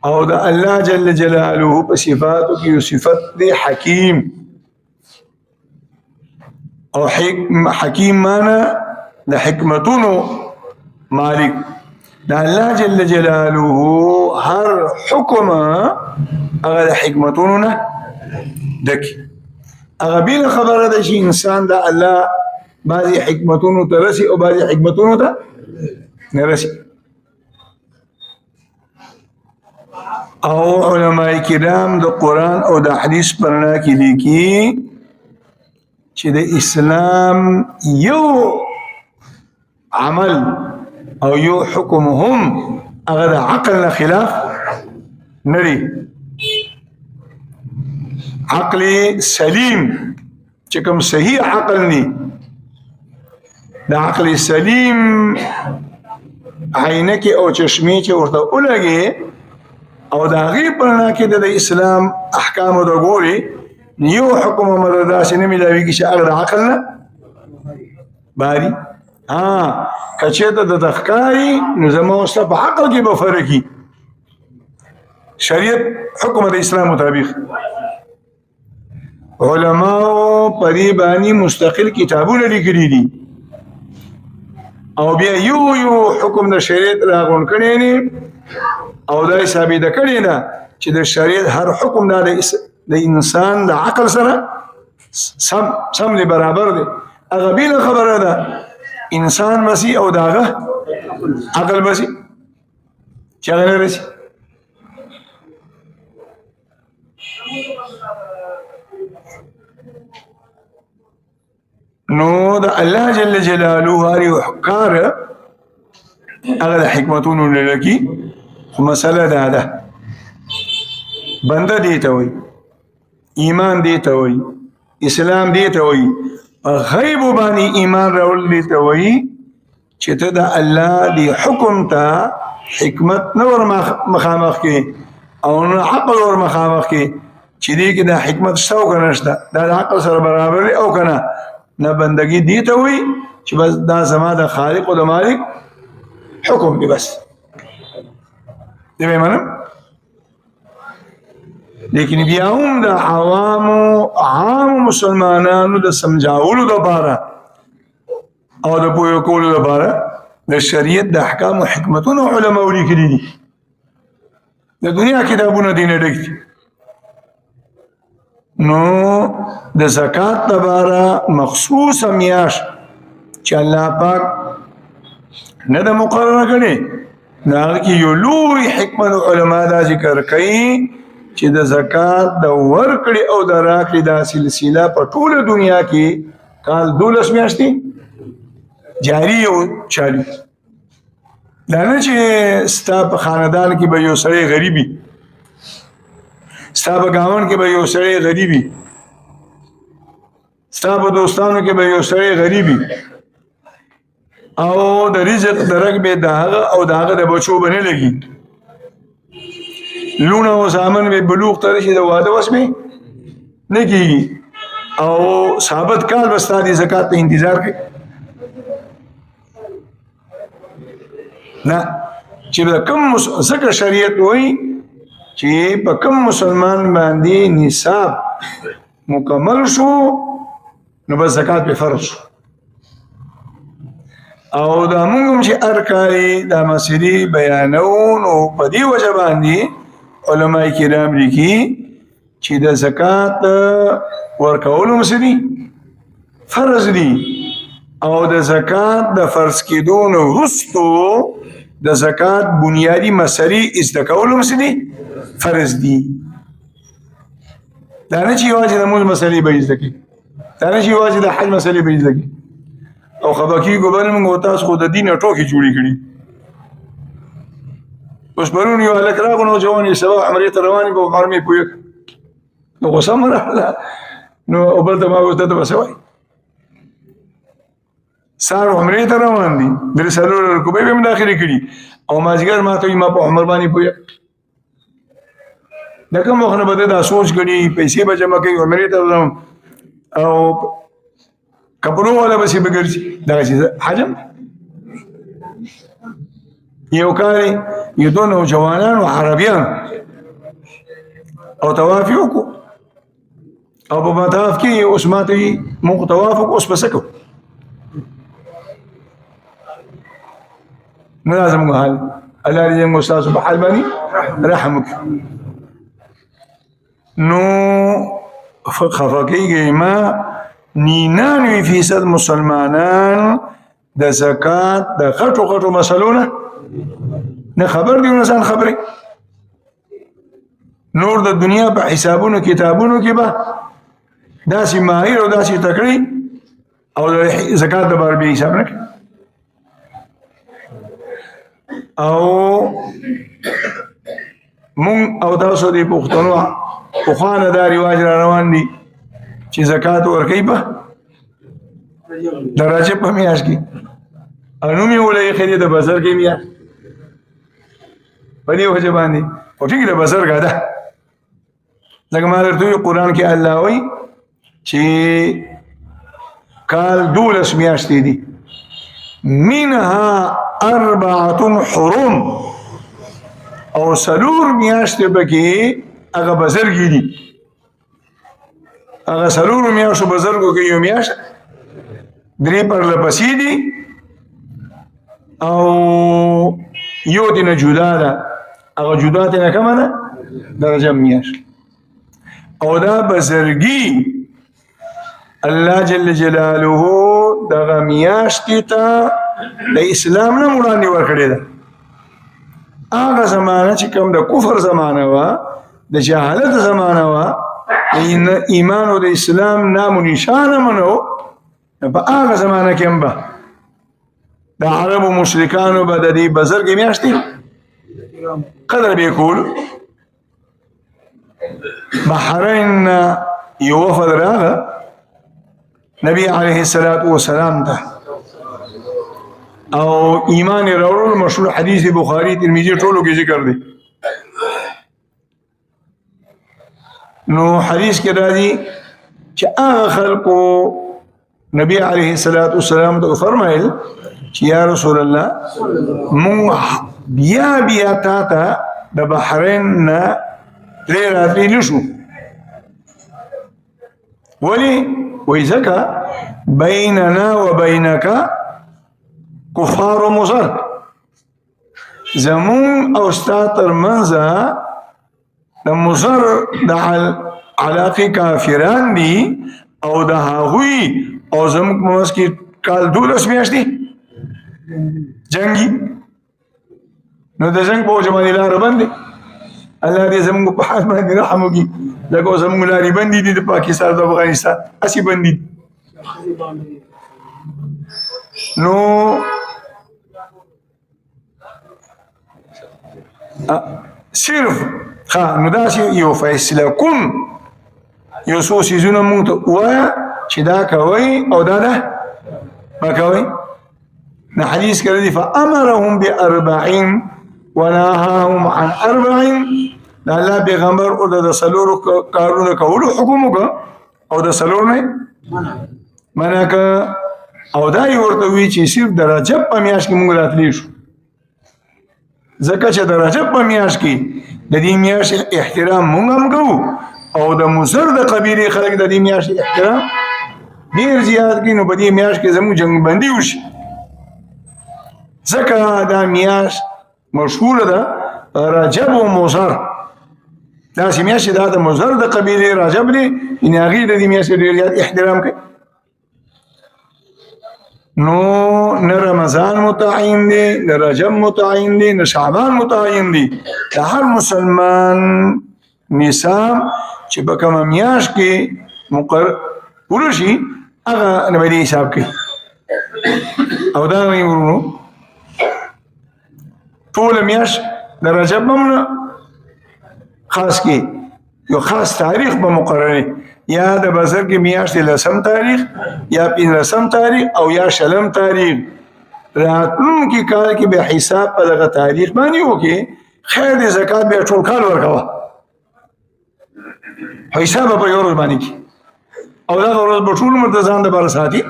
او د الله جل جلاله په صفاتو کې صفت دی حکیم او حکیم معنا د حکمتونو مالک د الله جل جلاله هر حکم هغه د حکمتونو نه دکی هغه بل خبره ده چې انسان د الله بعضی حکمتونو ته رسی او بعضی حکمتونو ته نه رسی او علماء کرام د قرآن او د حدیث پرنا کې لیکي چې د اسلام یو عمل او یو حکم هم هغه د عقل نه خلاف نری عقل سلیم چې کوم صحیح عقل ني د عقل سلیم عینکه او چشمه چې ورته ولګي او دا غي پرنا کې د اسلام احکام د ګوري یو حکم مردا سینه ملاوي کې چې هغه عقل نه باري کچته د تخکاری نو زموږ په عقل کې به فرقي شریعت حکم د اسلام مطابق علماء پری باندې مستقل کتابونه لیکلي دي او بیا یو حکم د شریعت راغون کړي نه او دا ثابت کړي نه چې د شریعت هر حکم د انسان د عقل سره سم له برابر دی هغه بل خبره ده انسان مسیح او داغه عقل مسیح چاغه رسی نو د الله جل جلاله هاري وحکار هغه حکمتونو لکی خو مسله ده بنده دی ته وي ایمان دی ته وي اسلام دی ته وي غیب باندې ایمان راول دی ته وي چې ته د الله دی حکم ته حکمت نور مخامخ کې او عقل ور مخامخ کې چې دې کې د حکمت شتو کنهشته د عقل سره برابر او کنه نه بندگی دی ته وي چې بس دا زما د خالق او د مالک حکم دی بس دی معنی لیکن بیا هم د عام مسلمانانو د سمجھاولو لپاره او د پوهه کولو لپاره د شریعت د احکام او حکمتونو علماء لیکلي دي د دنیا کتابونه دي نه ډک دي نو د زکات لپاره مخصوص میاش چې الله پاک نه د مقرره کړي دا کې یو لوی حکمت علماء دا ذکر کوي چې د زکات د ورکړې او د راکړې د سلسله په ټوله دنیا کې کال 12 میاشتې جاری او چالو دا نه چې ستا په خاندان کې به یو سړی غریبي ستا په ګاون کې به یو سړی غریبي ستا په دوستانو کې به یو سړی غریبي او د رزق درک به داغه او داغه د بچو بنه لګي لونه او سامان به بلوغ تر شي د واده وسمه نه کیږي او ثابت کال بستا دي زکات ته انتظار کوي نه چې کوم زکه شریعت وای چې په کوم مسلمان باندې نصاب مکمل شو نو بس زکات په فرض شو او دا موږ چې ارکاري دا مسلې بیانون او په دې وجه باندې علماء کرام لیکي چې د زکات ورکول مسلې فرض دي او د زکات د فرض کېدو وروسته د زکات بنیادی مسلې زده کول مسلې فرض دي دا نه چې واجب د موږ مسلې به زده کی دا نه چې واجب د حج مسلې به زده کی او خبرکی ګوبل موږ تاسو خو د دین ټوکی جوړی کړی اوس پرون یو الک راغونو جوانی سبا عمرې ته رواني په حرمې پویک نو غوسه مرحله نو او بل ته ما وته ته وسوي سار عمرې ته روان دي د رسالو رکوبې به مداخله کړي او ماجګر ما ته ما په عمر باندې پویک دا کوم وخت نه بده دا سوچ کړي پیسې به جمع کوي عمرې ته او کپړو ولا به شي بګرځي دا شي حجم یو کال یو دو نوجوانانو عربیان او طواف یې وکړو او په مطاف کې اوس ماته وي موږ طواف وکړو اوس پسه کوو نه دا زموږ حال الله دې زموږ ستاسو په حال باندې رحم وکړي نو خفه کېږئ ما 99% مسلمانان د زکات د غټو غټو مسلو نه خبر دي نه ځان خبرې نور د دنیا په حسابونو کتابونو کې به داسې ماهر او داسې تکړی او د زکات د بار به حساب نه کوي او مونږ او تاسو د پښتنو پخوانه دا رواج را روان دي چې زکات ورکوي په د رجب په میاشت کې او نوم یې ولې خېدې د بزر کې میاشت په دې وجه باندې او ټیک د بزر غاده لکه ما درته قرآن کې الله وایي چې کال 12 میاشتې دي منها 4 حرم او 4 میاشتې پکې هغه بزرګي دي هغه 4 میاشتو بزرګو کې یو میاشت 3 پر لپسې دي او یو دې نه جدا ده هغه جدا ته نه کومه ده درجه میاشت او دا بزرګي الله جل جلاله دغه میاشتې ته د اسلام نه وړاندې ورکړې ده هغه زمانه چې کوم د کفر زمانه وه د جهالت زمانه وه د ایمان او د اسلام نام و نشانه منو په هغه زمانه کې هم به د عربو مشرکانو به د دې بزرګې میاشتې قدر به یې کولو بحرین یو وفد راغه نبی علیه السلام ته او ایمان راوړل مشهور حدیث بخاری ترمذی ټولو کې ذکر دی نو حدیث کې راځي چې هغه خلکو نبی علیه السلام ته فرمایل چې یا رسول الله مونږ بیا تا ته د بحرین نه لري راتلی نشو ولی وی ځکه بیننا و بینک کفار و مضر زمون او ستا ترمنځ د مضر د علاقې کافران دي او د هغوی او زموږ په منځ کې کال 12 میاشتې جنګي نو د جنګ په وجه باندې لاره بند دی الله دې زموږ په حال باندې رحم وکړي لکه زموږ لارې بندې دي د پاکستان د افغانستان هسې بندې دي نو صرف نو داسې یو فیصله کن یو څو څیزونه مونږ ته ووایه چې دا کوئ او دا ده ما کوئ نه حدیث کې راځي فامرهم ب40 ونهاهم عن 40 دا الله پیغمبر او د 4 کارونو کولو حکم وکړ او د 4 نه منع کړ او دا یې ورته وی چې صرف د رجب په میاشت کې مونږ راتلی شو ځکه چې د رجب په میاشت کې د دې میاشت احترام مونږ هم کوو او د مضر د قبیلې خلک د دې میاشت احترام ډېر زیات کوي نو په دې میاشت کې زموږ جنګ بندي وشي ځکه دا میاشت مشهوره ده رجب و مضر داسې میاشت دا د مضر د قبیلې رجب دی یعنې هغې د دې میاشتې ډېر زیات احترام کوي نو نه رمضان متعین دی نه رجب متعین دی نه شعبان متعین دی د هر مسلمان نصاب چې په کومه میاشت کې مقرر پوره شي هغه نه به دې حساب کوي او دا وایي ورونو ټوله میاشت د رجب هم نه خاص کې یو خاص تاریخ به مقرر یا د بزرګ میاشتې 10 تاریخ یا 15 تاریخ او یا 20 تاریخ راتلونکي کال کې به حساب په دغه تاریخ باندې وکړي خیر د زکات به ټول کال ورکوه حساب په یو ورځ باندې کې او دا ورځ به ټول مرتضان د بار ساتي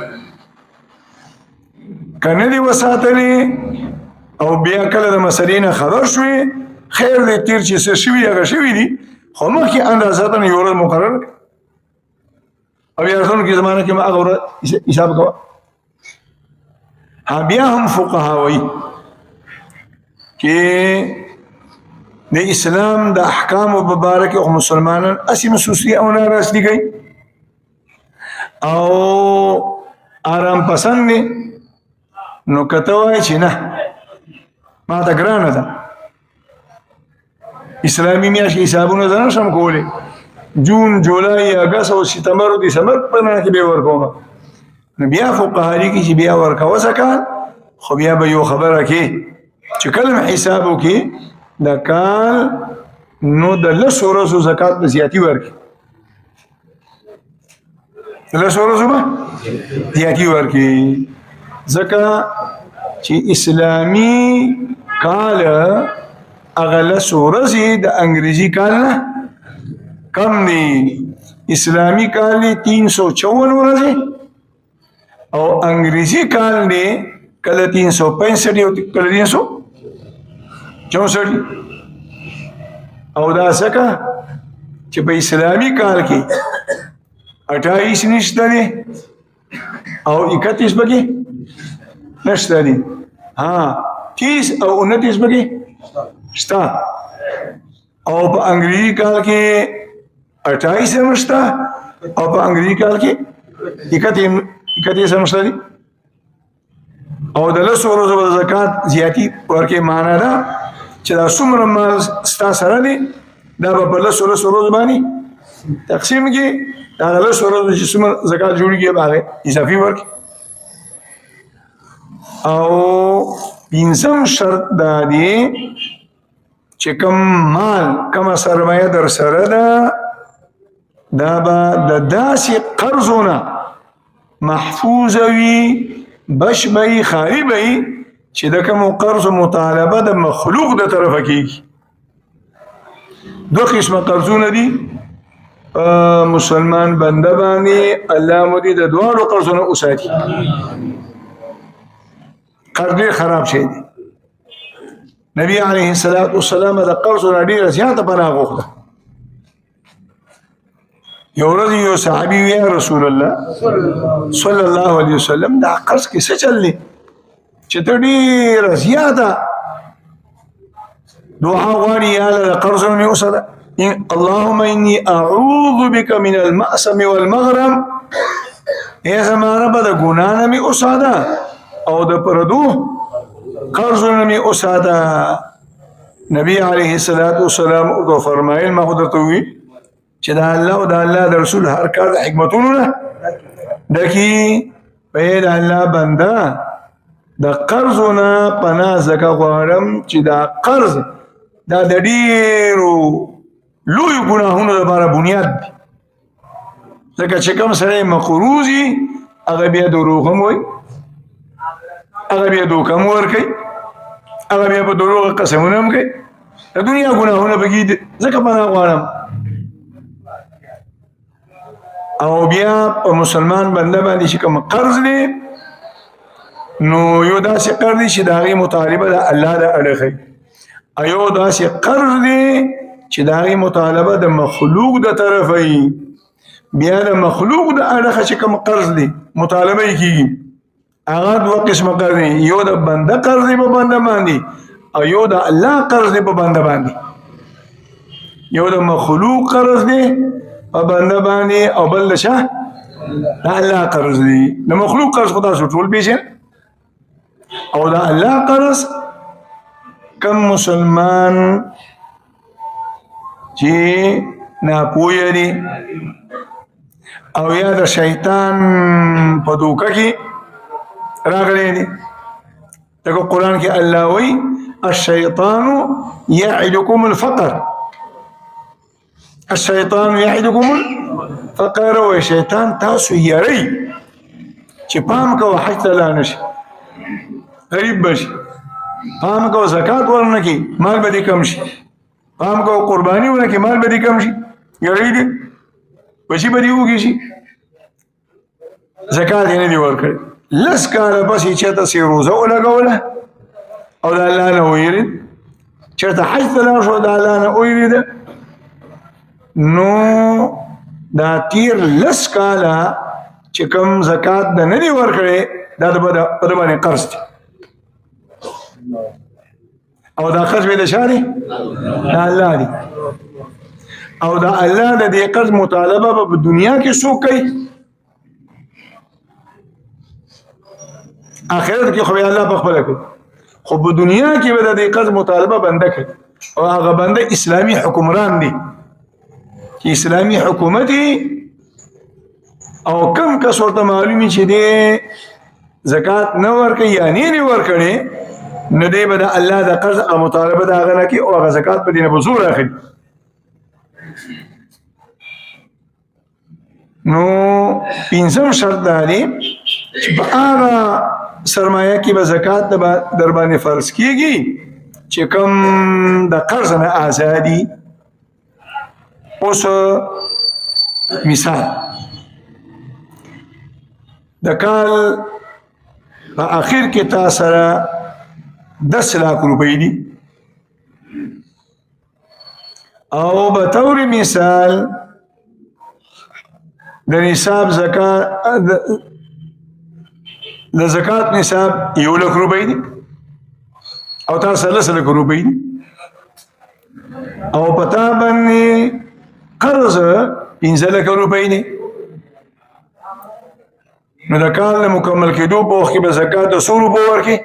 کنه دی وساتلې او بیا کله د مسلې نه خبر شوې خیر دې تیر چې څه شوي هغه شوي دي خو مخکې اندازاتن یو ورځ مقرر او بیا رسونکي زمانه کې ما هغه ورځ حساب کوه بیا هم فقها وایي چې د اسلام د احکامو په باره کې مسلمانان اسې مسوسي او ناراسلي کوي او آرام پسند دی نو کته وایي چې نه ما ته ګرانه ده اسلامي میاشت کې حسابونه زه نشم کولی جون جولای اګست او سپتمبر او دسمبر په میاشت کې به ورکوم نو بیا فقها لیکي چې بیا ورکوه زکات خو بیا به یو خبره کې چې کله حساب وکړي د کال نو د لسو ورځو زکات به زیاتي ورکړي د لسو ورځو به زیاتي ورکړي ځکه چې اسلامي کال هغه لسو ورځې د انګریزي کال نه کم دی اسلامي کال دی 354 ورځې او انګریزي کال دی کله 365 او کله 364 او دا څنګه چې په اسلامي کال کې 28 نشته دی او 31 بګي نشته دی 30 او 29 بګي شته او په انګریزي کال کې 28 هم شته او په انګریزي کال کې 31 هم شته دی او د لسو ورځو د زکات زیاتی ورکې معنا ده چې دا څومره مال ستا سره دی دا به په لسو ورځو باندې تقسیم کې دا لسو ورځو چې څومره زکات جوړېږي هغه اضافي ورکړي او پنځم شرط دا دی چې کوم مال کومه سرمایه در سره ده دا به د داسې قرضونه محفوظ وي بش بی خاری بی چې د کوم قرض مطالبه د مخلوق د طرفه کیږي دو قسمه قرضونه دي مسلمان بنده باندې الله مودي د دوه قرضونه اوساتي قرض خراب شي دي نبی علیه الصلاۃ والسلام د قرض ډیره زیاته پناه غوښته یو ورځ یو صحابي وی رسول الله صلی الله علیه وسلم دا قرض کې څه چل دی چې ته ډېره زیاته دعا غواړي یا الله قرض مې وسره اللهم اني اعوذ بك من المأسم والمغرم ای زما رب د ګناه نه مې وساده او د پردو قرض نه مې وساده نبی علیه الصلاۃ والسلام او فرمایل ما خدای ته وی چې دا الله او دا الله د رسول هر کار د حکمتونو نه دکی په د الله بنده د قرضونه پناه زکه غواړم چې دا قرض دا د ډیرو لوی ګناهونو لپاره بنیاد دی ځکه چې کوم سره مقروضي هغه بیا دروغ هم وایي هغه بیا دوکه هم ورکوي هغه بیا په دروغ قسمونه هم کوي د دنیا ګناهونه پکې ځکه پناه غواړم او بیا په مسلمان بنده باندې چې کوم قرض دی نو یو داسې قرض دی چې د هغې مطالبه د الله د اړخې او یو داسې قرض دی چې د هغې مطالبه د مخلوق د طرفه وي بیا د مخلوق د اړخه چې کوم قرض دی مطالبه یې کېږي هغه دوه قسمه قرض دی یو د بنده قرض دی په بنده باندې او یو د الله قرض دی په بنده باندې یو د مخلوق قرض دی په بنده باندې او بل شه د الله قرض دی د مخلوق قرض خدا سو ټول پیژن او د الله قرض کم مسلمان چې ناپوهه دي او یا د شیطان په دوکه کې راغلي دي دغه قرآن کې الله وایي الشیطان یعدکم الفقر الشیطان یعدکم الفقر و شیطان تاسو یری چې پام کوه حج ته لاړ نشي غریب بشي پام کوه زکات ورنه کی مال به دې کم شي پام کوه قرباني ورنه کی مال به دې کم شي یری دې بشي به دې وږي شي زکات یې نه دی ورکړی لس کاله پسې چې تاسې روزه ولګوله او د الله نه ویرید چېرته حج ته لاړ شو د الله نه ویریده نو دا تیر 10 کاله چې کوم زکات د نه دی ورکړی دا د باندې قرض دی او دا قرض به د چا دی؟ د الله دی او دا الله د دې قرض مطالبه په دنیا کې څوک کوي؟ آخرت کې خو الله په خپله کوي خو په دنیا کې به د دې قرض مطالبه بنده کوي او هغه بنده اسلامي حکمران دی چې اسلامي حکومت او کم کس ورته معلومي چې دی زکات نه ورکوي یا نه ورکړي نو دی به د الله د قرض او مطالبه د هغه نه کوي او هغه زکات په دې نه په زور اخلي نو پنځم شرط دا دی چې په هغه سرمایه کې به زکات در باندې فرض کیږي چې کوم د قرض نه آزادي اوس مثال د کال په اخر کې تا سره 10 लाख روپۍ دي او به طور مثال د نصاب زکات د زکات نصاب 1 لک روپۍ دي او تا سره 10 لک روپۍ دي او پتا باندې قرض 15 لک روپۍ دي نو د کال مکمل کېدو په وخت کې به زکات د 100 روپو ورکړي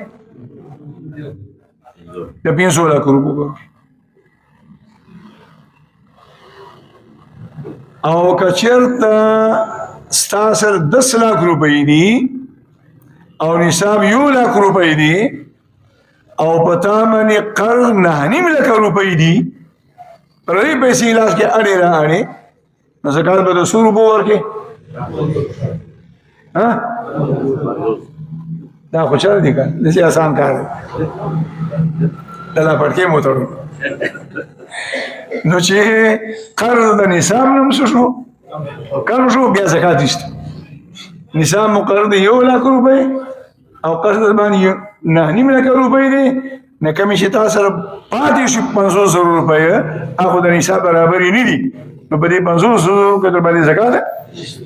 د 500 لک روپو ورکړي او کچرته ستا سره 10 لک روپۍ دي او نصاب 1 لک روپۍ دي او پتا باندې قرض 9.5 لک روپۍ دي پر دې پیسې لاس کې اړې را اړې نو زکات به د 100 روپو ورکړي ها دا خوشاله دي کنه دې آسان کار دی دا پټکې موټر نو چې قرض د نصاب نوم شو کم شو بیا زکات نشته نصاب مقرر دی 1 لک روپۍ او قرض باندې 9.5 لک روپۍ دی نه کمی چې تاسو سره پاتې شي 500 روپۍ هغه د نصاب برابر نه دي نو په دې 500 روپۍ در باندې زکات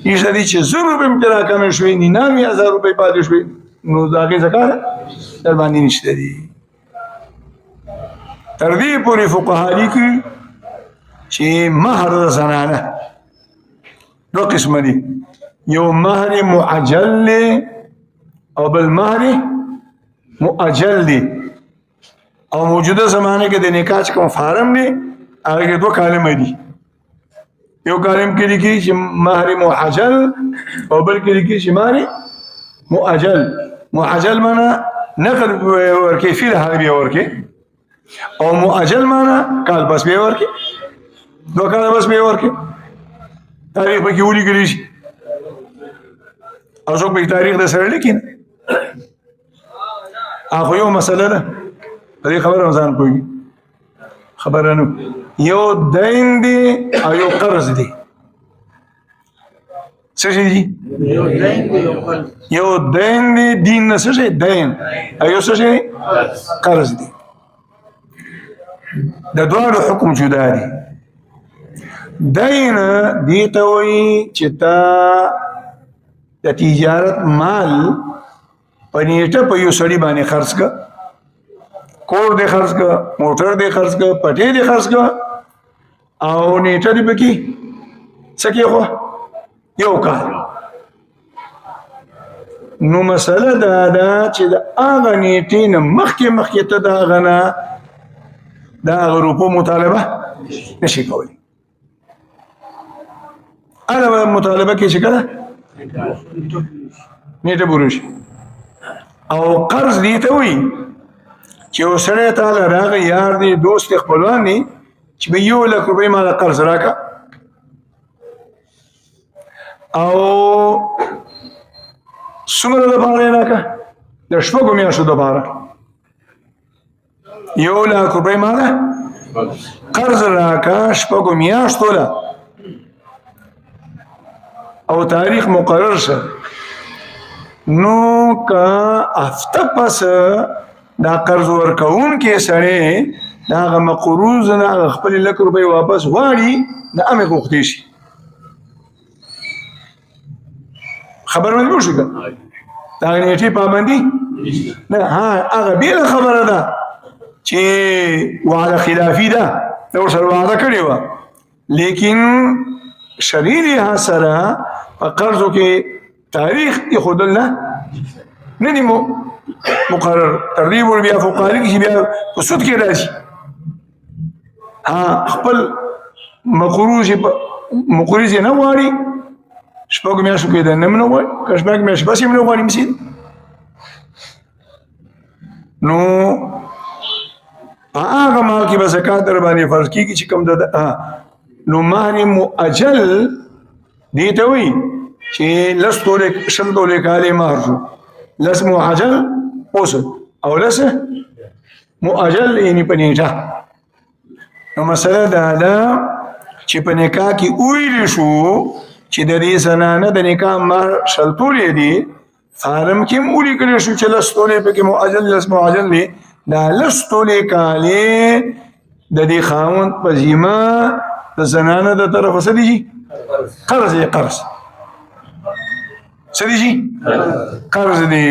یې دي چې 100 روپۍ مترا کم شوي 9.500 روپۍ پاتې شوي نو داګه زکات در باندې نشته دي تر دې پورې فقها لیکي چې مہر زنانه دو قسم دي یو مہر معجل او بل مہر مؤجل دي او موجوده زمانه کې د نکاح کوم فارم دي هغه کې 2 کلمې دي یو کلم کې لیکي چې مہر معجل او بل کې لیکي چې مہر مؤجل معجل معنا نقد ورکې فی الحال به ورکې او مؤجل معنا کال بس به ورکې 2 کال بس به ورکې تاریخ په کې ولي کېږي او څوک به تاریخ د سره لیکي هغه یو مسله ده دې خبره ځان کوي خبره نو یو دین دی او یو قرض دی څه شي دي یو دین دی دین نه څه شي دین او یو څه شي قرض دی د دوه حکم جدا دي دین دی ته وایي چې تا د تجارت مال پنیټه په یو سړي باندې خرڅ کړ کور دې خرڅ کړ موټر دې خرڅ کړ پټې دې خرڅ کړ او نیټه دې پکې سکه خو یو کال نو مسله دا ده چې د هغه نیټې نه مخکې ته د هغه نه د هغه روپو مطالبه نشي کولی هغه مطالبه کې چې کله نیټه بروش او قرض دی ته وي چې وسره تعالی راغی یار دی دوست خپلوان دی چې به 1 لک روپۍ مال قرض راکا او څومره د پاره راکا د شپږو میاشتو د پاره 1 لک روپۍ مال قرض راکا شپږو میاشتو له او تاریخ مقرر شه نو کا هفته پس دا قرض ورکون کې سړی دا هغه مقروض نه هغه خپل لک روپۍ واپس غواړي د امې غوښتې شي. خبر باندې وشو که د هغې نیټې پابندي نه هغه بېله خبره ده چې وعده خلافي ده د ورسره وعده کړې وه لیکن شرعي لحاظ سره په قرضو کې تاریخ ایښودل نه دي مقرر ترغیب بیا فقهاء کې بیا په سود کې راځي خپل مقروض یې نه غواړي شپږو میاشتو کې نه هم نه غواړي که شپږ میاشتې بس یې هم نه غواړي مسید نو هغه مال کې به زکات در باندې فرض کېږي چې کوم نو مهر مؤجل دې ته وایي چې شل تولې کالې مهر شو لس معجل اوس او لس مؤجل یعنې په نیټه نو مسله دا ده چې په نکاح کې وویلی شو چې د دې زنانه د نکاح مهر شل تولې دي فارم کې هم ولیکلی شو چې لس تولې پکې مؤجل لس معجل دی دا لس تولې کالې د دې خاوند په ذمه د زنانه د طرفه څه دي قرض یې قرض څه دي قرض دی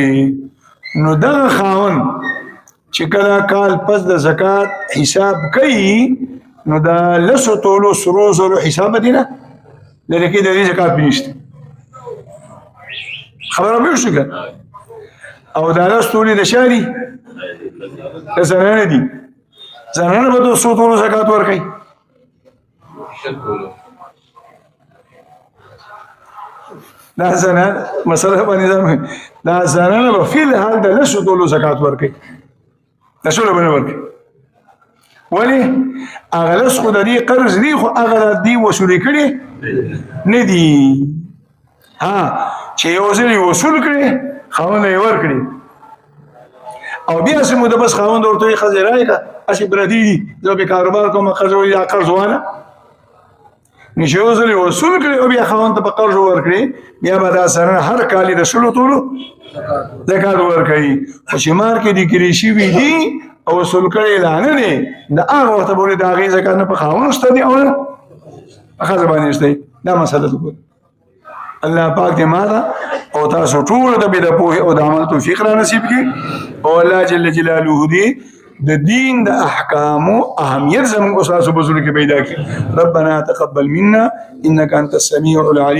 نو دغه خاوند چې کله کال پس د زکات حساب کوي نو دا لسو تولو سرو زرو حساب دی نه لکه د دې زکات پې نشته خبره به وشو که او دا لس تولې د چا دي د زنانه دي زنانه به د څو تولو زکات ورکوي دا زنانه مسله باندې دا زنانه به فی الحال د لسو تولو زکات ورکوي د شوله به نه ورکوي ولې هغه لس خو د دې قرض دي خو هغه د دې وصولې کړي نه دي چې یو ځل یې وصول کړي خاوند یې ورکړي او بیا چې مو د بس خاوند ورته وایي ښځې راکړه هسې پردي دي زه به کاروبار کوم ښځه وایي دا قرض وانه نو چې یو ځل یې وصول کړي او بیا خاوند ته په قرض ورکړي بیا به دا سره هر کال یې د شلو تولو زکات ورکوي خو چې مار کې لیکلي شوي دي او وصول کړی لا نه دی د هغه وخته پورې د هغې زکات نه په خاوند شته دي او نه په ښځه باندې شته دا مسله ده الله پاک دې ما ته او تاسو ټول ته د پوهې او د عمل توفیق را نصیب کړي او الله جل جلاله دې د دین د احکامو اهمیت زموږ استاسو په زړه کې پیدا کړي ربنا تقبل منا انك انت السميع العليم